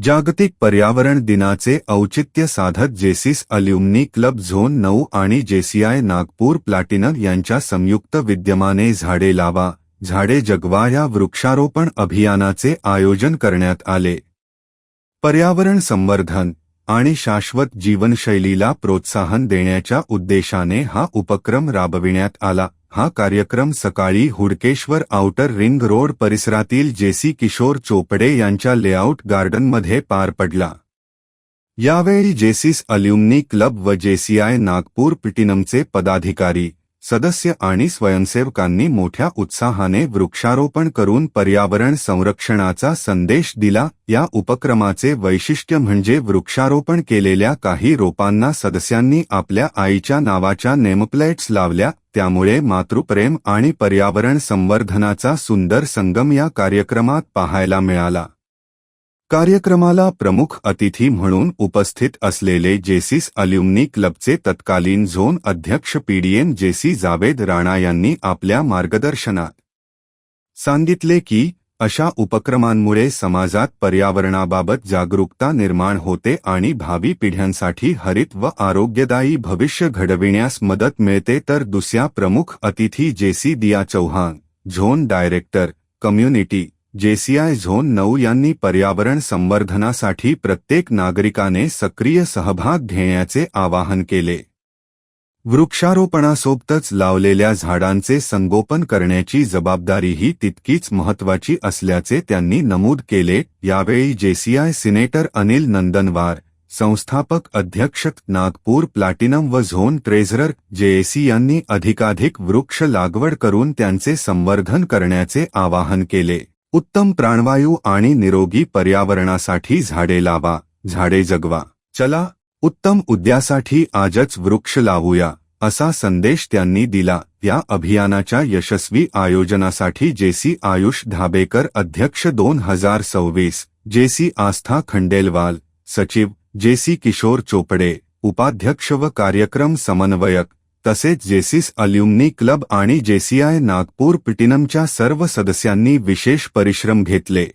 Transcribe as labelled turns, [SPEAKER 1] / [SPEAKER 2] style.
[SPEAKER 1] जागतिक पर्यावरण दिनाचे औचित्य साधत जेसीस अल्युमनी क्लब झोन 9 आणि जेसीआय नागपूर प्लॅटिनम यांच्या संयुक्त विद्यमाने झाडे लावा झाडे जगवा या वृक्षारोपण अभियानाचे आयोजन करण्यात आले। पर्यावरण संवर्धन आणि शाश्वत जीवनशैलीला प्रोत्साहन देण्याच्या उद्देशाने हा उपक्रम राबविण्यात आला। हा कार्यक्रम सकाळी हुडकेश्वर आउटर रिंग रोड परिसरातील जेसी किशोर चोपडे यांच्या लेआउट गार्डनमध्ये पार पडला। यावेळी जेसीस अल्युमनी क्लब व जेसीआय नागपूर प्लॅटिनमचे पदाधिकारी, सदस्य आणि स्वयंसेवकांनी मोठ्या उत्साहाने वृक्षारोपण करून पर्यावरण संरक्षणाचा संदेश दिला। या उपक्रमाचे वैशिष्ट्य म्हणजे वृक्षारोपण केलेल्या काही रोपांना सदस्यांनी आपल्या आईच्या नावाच्या नेमप्लेट्स लावल्या, त्यामुळे मातृप्रेम आणि पर्यावरण संवर्धनाचा सुंदर संगम या कार्यक्रमात पाहायला मिळाला। कार्यक्रमाला प्रमुख अतिथी म्हणून उपस्थित असलेले जेसीस अल्युमनी क्लबचे तत्कालीन झोन अध्यक्ष पीडीएम जेसी जावेद राणा यांनी आपल्या मार्गदर्शनात सांगितले की अशा उपक्रमांमुळे समाजात पर्यावरणाबाबत जागरूकता निर्माण होते आणि भावी पिढ्यांसाठी हरित व आरोग्यदायी भविष्य घडविण्यास मदत मिळते। तर दुसऱ्या प्रमुख अतिथी JC Diya Chauhan, zone director, community, JCI zone 9 यांनी पर्यावरण संवर्धनासाठी प्रत्येक नागरिकाने सक्रिय सहभाग घेण्याचे आवाहन केले। वृक्षारोपणासोबतच लावलेल्या झाडांचे संगोपन करण्याची जबाबदारीही तितकीच महत्त्वाची असल्याचे त्यांनी नमूद केले। यावेळी जेसीआय सिनेटर अनिल नंदनवार, संस्थापक अध्यक्ष नागपूर प्लॅटिनम व झोन ट्रेझरर जेएसी यांनी अधिकाधिक वृक्ष लागवड करून त्यांचे संवर्धन करण्याचे आवाहन केले। उत्तम प्राणवायू आणि निरोगी पर्यावरणासाठी झाडे लावा, झाडे जगवा। चला, उत्तम उद्यासाठी आजच वृक्ष लावूया, असा संदेश त्यांनी दिला। या अभियानाच्या यशस्वी आयोजनासाठी जेसी आयुष धाबेकर अध्यक्ष 2026, जेसी आस्था खंडेलवाल, सचिव, जेसी किशोर चोपडे, उपाध्यक्ष व कार्यक्रम समन्वयक, तसेच जेसीस अल्युमनी क्लब आणि जेसीआय नागपूर प्लॅटिनमच्या सर्व सदस्यांनी विशेष परिश्रम घेतले।